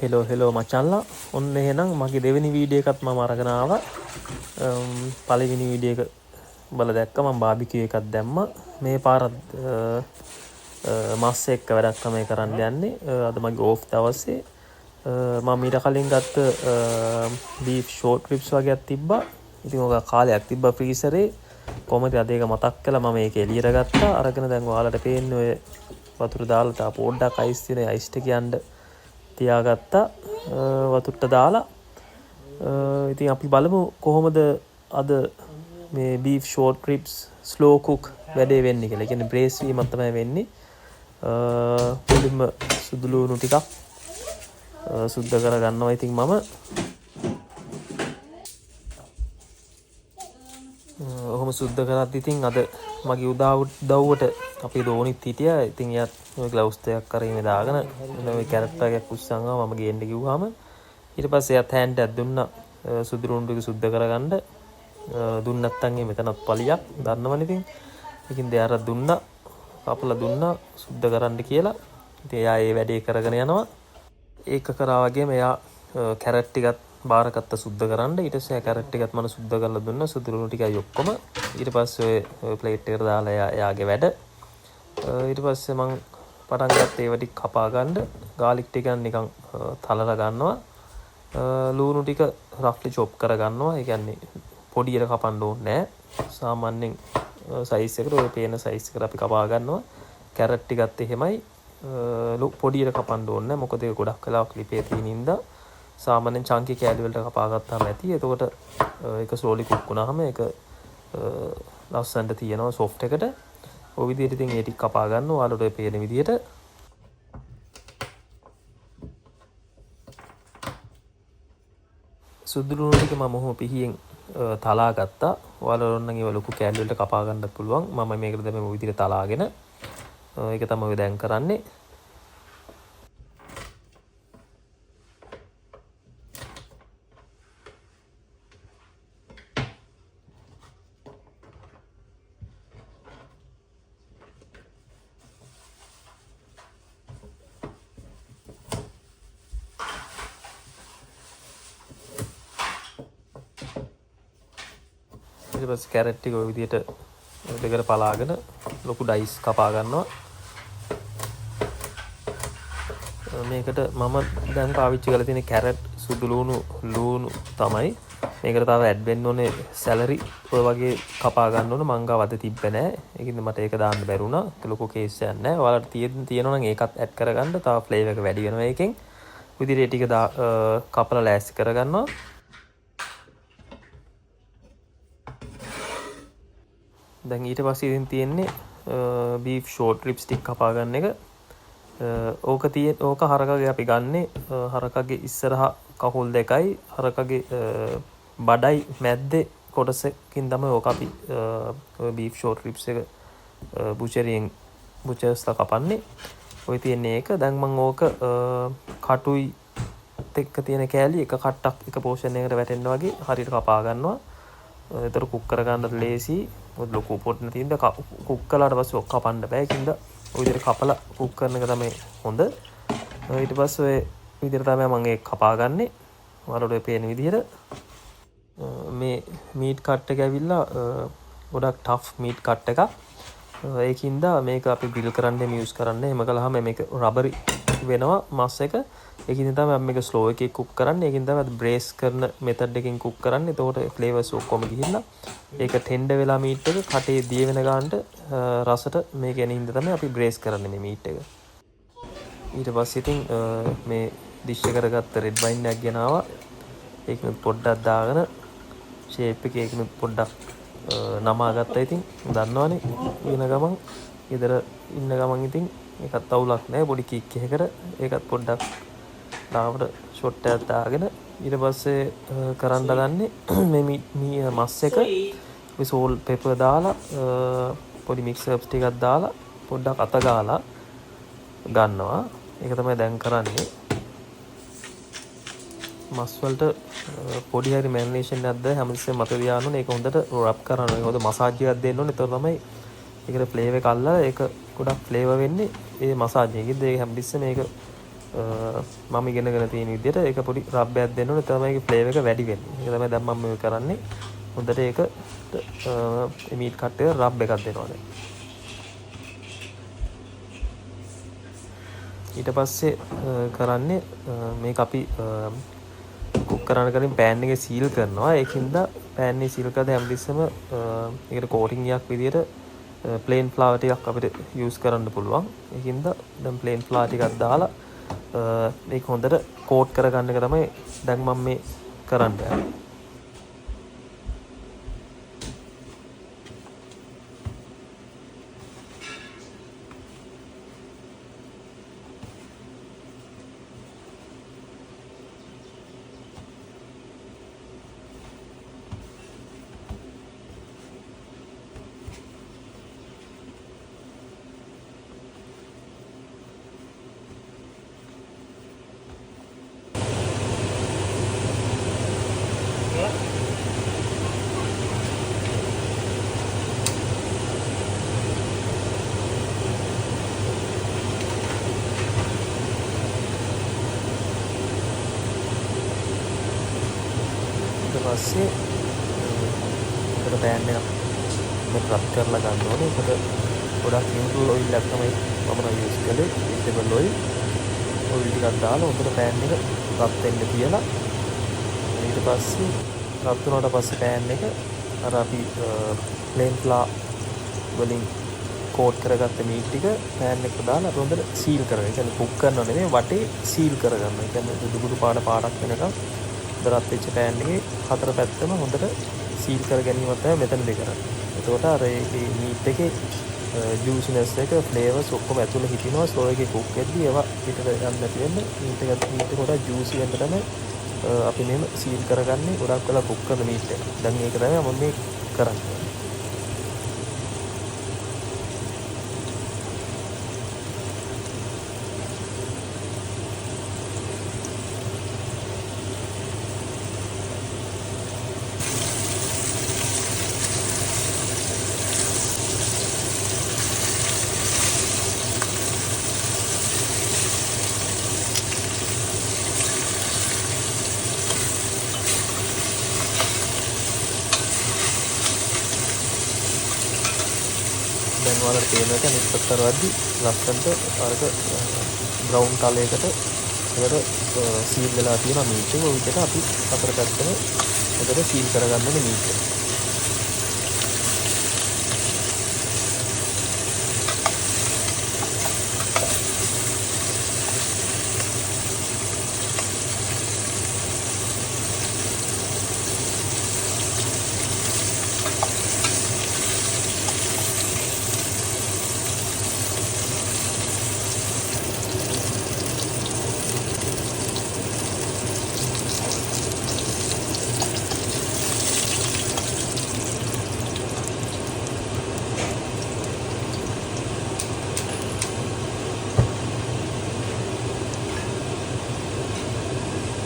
Hello මචල්ලා ඔන්න එහෙනම් මගේ දෙවෙනි වීඩියෝ එකත් මම අරගෙන ආවා. පළවෙනි වීඩියෝ එක බලලා දැක්ක මම බාබිකියු එකක් දැම්මා. මේ පාරත් මස් එක්ක වැඩක් තමයි කරන්න යන්නේ. අද මගේ ඕෆ් දවසේ මම ඊට කලින් ගත්ත බීෆ් ෂෝට් රිබ්ස් වගේක් තිබ්බා. ඉතින් ඔක කාලයක් තිබ්බා ෆ්‍රීසරේ. කොහමද අද ඒක මතක් කළා මම ඒක එළියට ගත්තා. අරගෙන දැන් ඔයාලට පේන්නේ ඔය වතුර දාලා තා පොඩ්ඩක් අයිස් තියෙන අයිස් ටික යන්න තියාගත්තා වතුරට දාලා. ඉතින් අපි බලමු කොහොමද අද මේ බීෆ් ෂෝට් රිබ්ස් ස්ලෝ කුක් වැඩේ වෙන්නේ කියලා. කියන්නේ බ්‍රේස් වීමක් තමයි වෙන්නේ. මුලින්ම සුදු ලුණු ටිකක් සුද්ධ කරගන්නවා. ඉතින් මම ඔහොම සුද්ධ කරද්දි ඉතින් අද මගේ උදව්වට අපේ දෝනිත් හිටියා. ඉතින් එයාත් ඔය ග්ලව්ස් දෙකක් කරගෙන දාගෙන ඔය කැරක්ටර් එකක් උස්සන්වා මම ගේන්න කිව්වම ඊට පස්සේ එයාත් හෑන්ඩ් එකක් දුන්නා සුදු ලුණු ටික සුද්ධ කරගන්න. දුන්න නැත්තම් මෙතනත් පලියක් දන්නවනේ ඉතින්. ඒකින්ද එයාට දුන්නා කපලා දුන්නා සුද්ධ කරන්න කියලා. ඉතින් එයා ඒ වැඩේ කරගෙන යනවා. ඒක කරා වගේම එයා කැරට් ටිකත් බාරගත්ත සුද්ධ කරන්න. ඊට පස්සේ කැරට් ටිකත් මම සුද්ධ කරලා දුන්නා සුදු ලුණු ටිකයි ඔක්කොම. ඊට පස්සේ ඔය ප්ලේට් එකට දාලා එයාගේ වැඩ. ඊට පස්සේ මම පටන් ගත්තා ඒව ටික කපා ගන්න. ගාලික් ටික නිකන් තලලා ගන්නවා. ලුණු ටික රෆ්ලි චොප් කර ගන්නවා. ඒ කියන්නේ පොඩියට කපන්න ඕනේ නැහැ. සාමාන්‍යයෙන් සයිස් එකට ඔය පේන සයිස් එකට අපි කපා ගන්නවා. කැරට් ටිකත් එහෙමයි. පොඩියට කපන්න ඕනේ නැහැ. මොකද ඒක ගොඩක් වෙලාවක් ලිපේ තියෙන ඉඳලා සාමාන්‍යයෙන් චන්කි කෑලි වලට කපා ගත්තාම ඇති. එතකොට ඒක ස්ලෝලි කුක් වුණාම ඒක ලස්සනට තියෙනවා සොෆ්ට් එකට. ඔය විදිහට ඉතින් ඒ ටික කපා ගන්නවා. ඔයාලට ඔය පේන විදිහට. සුදු ලුණු ටික මම ඔහොම පිහියෙන් තලා ගත්තා. ඔයාලා ඕන නම් ඒව ලොකු කෑලි වලට කපා ගන්නත් පුළුවන්. මම මේකට දැන් මේ විදිහට තලාගෙන ඒක තමයි දැන් කරන්නේ. ඊට පස්සේ කැරට් ටික ඔය විදිහට දෙකට පලාගෙන ලොකු ඩයිස් කපා ගන්නවා. මේකට මම දැන් පාවිච්චි කරලා තියෙන කැරට් සුදු ලුණු තමයි. මේකට තව ඇඩ් වෙන්න ඕනේ සැලරි ඔය වගේ කපා ගන්න ඕනේ. මං ගාව අද තිබ්බේ නැහැ. ඒකින්ද මට ඒක දාන්න බැරි වුණා. ඒක ලොකු කේස් එකක් නැහැ. ඔයාලට තියෙනවා නම් ඒකත් ඇඩ් කරගන්න. තව ෆ්ලේවර් එක වැඩි වෙනවා ඒකෙන්. විදිහට ටික කපලා ලෑස්ති කරගන්නවා. දැන් ඊට පස්සේ ඉතින් තියෙන්නේ බීෆ් ෂෝට් රිබ්ස් ටික කපා ගන්න එක. ඕක හරකගේ අපි ගන්නේ හරකගේ ඉස්සරහා කකුල් දෙකයි හරකගේ බඩයි මැද්දේ කොටසකින් තමයි ඕක අපි බීෆ් ෂෝට් රිබ්ස් එක බුචර්ස්ලා කපන්නේ. ඔය තියෙන්නේ ඒක. දැන් මම ඕක කටුයි එක්ක තියෙන කෑලි එක කට්ටක් එක පෝෂන් එකකට වැටෙන්න වගේ හරියට කපා ගන්නවා. ඒතර කුක් කරගන්නත් ලේසි. ලොකු පොට් නැතිඳ කුක් කළාට පස්සේ ඔක් කපන්න බෑ. ඒකින්ද ඔය විදිහට කපලා කුක් කරන එක තමයි හොඳ. ඊට පස්සේ ඔය විදිහට තමයි මම ඒක කපා ගන්නෙ. ඔයාලට ඔය පේන විදිහට මේ මීට් කට් එක ඇවිල්ලා ගොඩක් ටෆ් මීට් කට් එකක්. ඒකින්ද මේක අපි ග්‍රිල් කරන්න යූස් කරන්නේ. එහෙම කළාම මේක රබරි වෙනවා මස් එක. ඒකින්ද තමයි මේක ස්ලෝ එකේ කුක් කරන්නේ. ඒකින්ද තමයි බ්‍රේස් කරන මෙතඩ් එකකින් කුක් කරන්නේ. එතකොට ෆ්ලේවර්ස් ඔක්කොම ගිහිල්ලා ඒක ටෙන්ඩර් වෙලා මීට් එක කටේ දිය වෙන ගානට රසට මේක එන හින්දා තමයි අපි බ්‍රේස් කරන්නේ මේ මීට් එක. ඊට පස්සේ ඉතින් මේ ඩිෂ් එක කරගත්ත රෙඩ් වයින් එකක් ගෙනාවා. ඒකෙත් පොඩ්ඩක් දාගෙන ෂේප් එකේ ඒකෙත් පොඩ්ඩක් නමා ගත්තා. ඉතින් දන්නවනේ වෙන ගමන් ඊදර ඉන්න ගමන් ඉතින් ඒකත් අවුලක් නැහැ. පොඩි කික් එකකට ඒකත් පොඩ්ඩක් ලාවට ෂොට් එකක් දාගෙන ඊට පස්සේ කරන්න ගන්නේ මේ මස් එක සෝල් පෙපර් දාලා පොඩි මික්ස් හර්බ්ස් ටිකක් දාලා පොඩ්ඩක් අත ගාලා ගන්නවා. ඒක තමයි දැන් කරන්නේ. මස් වලට පොඩි හරි මැරිනේෂන් එකක් දාලා හැමතිස්සෙම මත තියාගන්න ඕනේ. ඒක හොඳට රබ් කරන්න ඕනේ. හොඳ මසාජ් එකක් දෙන්න ඕනේ. ඒතකොට තමයි ඒකට ෆ්ලේවර් එක අල්ලලා ඒක ගොඩක් ෆ්ලේවර් වෙන්නේ ඒ මසාජ් එකේදී. ඒක හැමතිස්සෙම මේක මම ඉගෙනගෙන තියෙන විදිහට ඒක පොඩි රබ්බයක් දෙන්න ඕනේ තමයි ඒකේ ෆ්ලේවර් එක වැඩි වෙන්නේ. ඒක තමයි දැන් මම මේ කරන්නේ. හොඳට ඒක මීට් කට් එක රබ් එකක් දෙනවා දැන්. ඊට පස්සේ කරන්නේ මේක අපි කුක් කරන්න කලින් පෑන් එකේ සීල් කරනවා. ඒකින්ද පෑන් එකේ සීල් කරද්දී හැමතිස්සෙම ඒකට කෝටින් එකක් විදියට ප්ලේන් ෆ්ලවර් ටිකක් අපිට යූස් කරන්න පුළුවන්. ඒකින්ද දැන් ප්ලේන් ෆ්ලවර් ටිකක් දාලා මේක හොඳට කෝට් කරගන්න එක තමයි දැන් මම මේ කරන්න යන්නේ. පස්සේ ඒකට පෑන් එකක් මේ රත් කරලා ගන්න ඕනේ. ඒකට ගොඩක් නිව්ට්‍රල් ඔයිල් එකක් තමයි මම යූස් කළේ. වෙජිටබල් ඔයිල් ටිකක් දාලා උඩට පෑන් එක රත් වෙන්න තියලා ඊට පස්සේ රත් වුණාට පස්සේ පෑන් එක අර අපි ප්ලේන් ෆ්ලවර් වලින් කෝට් කරගත්ත මීට් ටික පෑන් එකට දාලා හොඳට සීල් කරගන්න. ඒ කියන්නේ කුක් කරනව නෙමෙයි වටේ සීල් කරගන්න. ඒ කියන්නේ දුඩු පාටක් වෙනකම් රත් වෙච්ච පෑන් එකේ හතර පැත්තම හොඳට සීල් කර ගැනීම තමයි මෙතනදී කරන්නේ. එතකොට අර ඒ මීට් එකේ ජූසිනස් එක ෆ්ලේවර්ස් ඔක්කොම ඇතුළේ හිටිනවා. සෝ එකේ කුක් වෙද්දී ඒවා පිටට යන්න නැති වෙන්න මීට් එක ගොඩක් ජූසි වෙන්න තමයි අපි මෙහෙම සීල් කරගන්නේ. ගොඩක් වෙලා කුක් කරන මීට් එක. දැන් මේක තමයි මම මේ කරන්නේ. දැන් ඔයාලට පේනවා මික්ස් කරවද්දි ලස්සනට අරක බ්‍රවුන් කලයකට ඒකට සීල් වෙලා තියෙන මීට් එක. ඔය විදිහට අපි හතර පැත්තම හොඳට සීල් කරගන්න ඕනේ මීට් එක.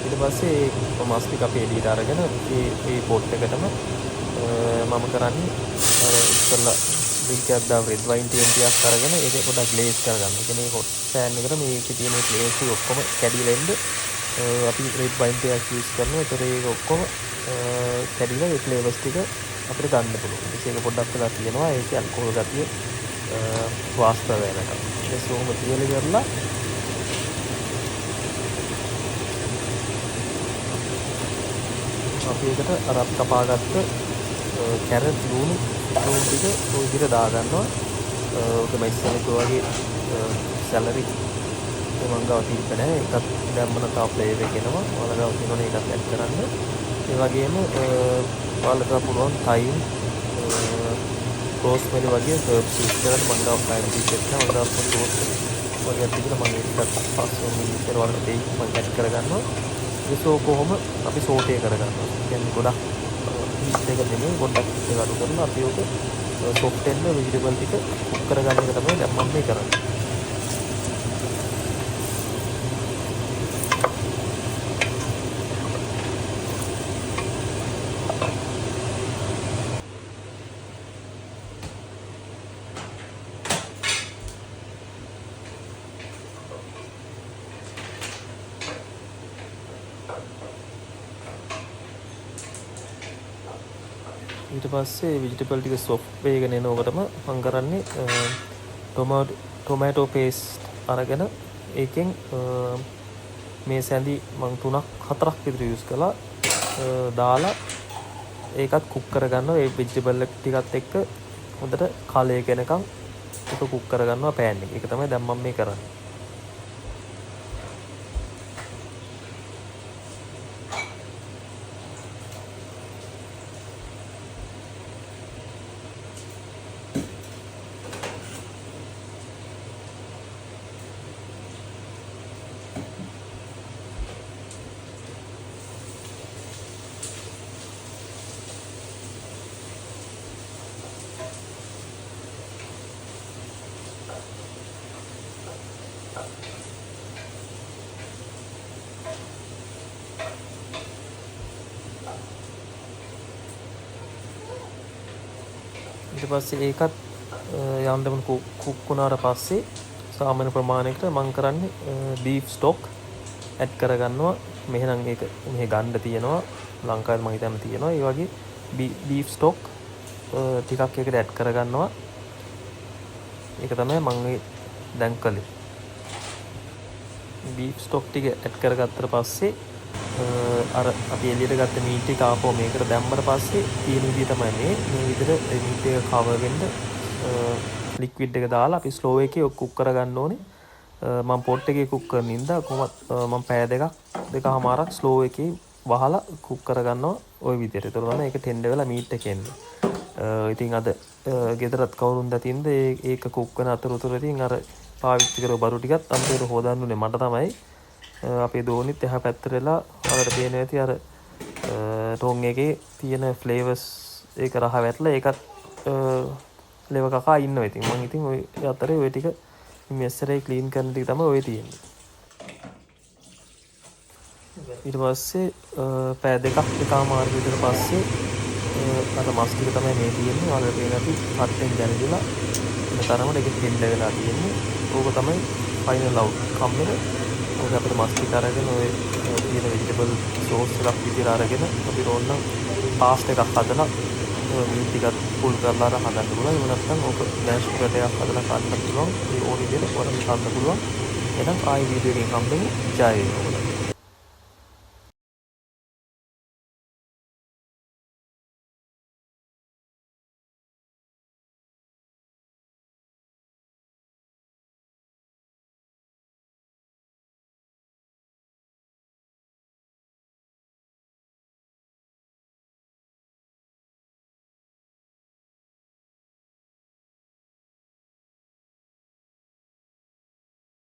ඊට පස්සේ මාස් ටික අපි එළියට අරගෙන ඒ පොට් එකටම මම කරන්නේ අර ඉස්සෙල්ලා ඩ්‍රින්ක් එකක් දාව රෙඩ් වයින් 20ක් අරගෙන ඒක පොඩ්ඩක් ග්ලේස් කරගන්න. ඒ කියන්නේ හොට් පෑන් එකට මේකේ තියෙන ග්ලේස් ටික ඔක්කොම කැඩිලා එන්න අපි රෙඩ් වයින් ටිකක් යූස් කරනවා. ඒතර ඒක ඔක්කොම කැඩිලා ඒ ෆ්ලේවර්ස් ටික අපිට ගන්න පුළුවන්. ඒක පොඩ්ඩක් වෙලා තියෙනවා. ඒකේ ඇල්කොහොල් ගතිය වාස්ත වෙනකම්. ඒක සෝම තියලා කරලා අපි ඒකට අර අපි කපාගත්ත කැරට් ලුණු ටික ඔය විදිහට දාගන්නවා. ඔක මම ඉස්සෙල්ලා වගේ සැලරි මම ගාව තිබ්බ නෑ. ඒකත් දැම්මම තව ෆ්ලේවර් එක එනවා. ඔයාලා ගාව තියෙනවනේ ඒකත් ඇඩ් කරන්න. ඒ වගේම ඔයාලට පුළුවන් තයිම් රෝස්මෙරි වගේ හර්බ්ස් යූස් කරලා මම ගාව ෆ්ලයින් ටිකක් එක මම ගාව රෝස් වගේ තිබුණා. මම ඒකත් පස්සේ මිනිස්සු වලට දෙයි මම ඇඩ් කරගන්නවා. ඒසෝ කොහොම අපි සෝටේ කරගන්නවා. කියන්නේ ගොඩක් හීට් එක දෙන්නේ ගොඩක් ඒක අඩු කරලා අපි උක සොෆ්ට් වෙන්න වෙජිටබල් ටික කුක් කරගන්න එක තමයි දැන් මම මේ කරන්නේ. ඊට පස්සේ vegetable ටික soft වෙගෙන එනකොටම මම කරන්නේ tomato paste අරගෙන ඒකෙන් මේ සැඳි මම 3-4ක් විතර යූස් කළා දාලා ඒකත් කුක් කරගන්නවා ඒ vegetable ටිකත් එක්ක හොඳට කලය කෙනකම් ඒක කුක් කරගන්නවා pan එකේ. ඒක තමයි දැන් මම මේ කරන්නේ. ඊට පස්සේ ඒකත් යන්දම කුක් වුණාට පස්සේ සාමාන්‍ය ප්‍රමාණයකට මම කරන්නේ beef stock add කරගන්නවා. මෙහෙනම් ඒක මෙහෙ ගන්න තියෙනවා ලංකාවේ මම හිතන්නේ තියෙනවා. ඒ වගේ beef stock ටිකක් ඒකට add කරගන්නවා. ඒක තමයි මම දැන් කළේ. beef stock ටික add කරගත්තට පස්සේ අර අපි එළියට ගත්ත මීට් එක ආපහු මේකට දැම්මට පස්සේ තියෙන විදිය තමයි මේ විදිහට මීට් එක කවර් වෙන්න ලික්විඩ් එක දාලා අපි ස්ලෝ එකේ කුක් කරගන්න ඕනේ. මම පොට් එකේ කුක් කරන ඉඳලා කොහොමත් මම පැය දෙකමාරක් ස්ලෝ එකේ වහලා කුක් කරගන්නවා ওই විදිහට. ඒතර තමයි ඒක ටෙන්ඩර් වෙලා මීට් එක එන්නේ. ඉතින් අද ගෙදරත් කවුරුන් දතින්ද ඒක කුක් කරන අතරතුර ඉතින් අර පාවිච්චි කරපු බරු ටිකත් අන්තිමට හොදන්න උනේ මට තමයි. අපේ දෝනිත් එහා පැත්තට වෙලා ඔයාලට පේනවා ඇති අර ටොන් එකේ තියෙන ෆ්ලේවර්ස් ඒක රහ වැටලා ඒකත් ලෙව කකා ඉන්නවා. ඉතින් මම ඉතින් ওই අතරේ ওই ටික මෙස්සරේ ක්ලීන් කරන ටික තමයි ඔය තියෙන්නේ. ඊට පස්සේ පැය දෙකමාර විතර පස්සේ අර මස් ටික තමයි මේ තියෙන්නේ. ඔයාලට පේනවා ඇති පට්ටෙන් දැනගිලා එන තරමට ඒක ටෙන්ඩර් වෙලා තියෙන්නේ. ඕක තමයි ෆයිනල් අවුට්කම් එක. ඔක අපිට මස් ටික අරගෙන ඔය තියෙන vegetable sauce එකක් විදිහට අරගෙන අපි ඕනනම් පාස්ට් එකක් හදලා මීට් ටිකත් පුල් කරලා හදන්න පුළුවන්. එහෙම නැත්නම් ඔක මෑෂ් එකක් හදලා කන්න පුළුවන්. ඒ ඕන විදිහට ඔයාලට හදන්න පුළුවන්. එහෙනම් ආයි වීඩියෝ එකකින් හම්බෙමු. ජය වේවා.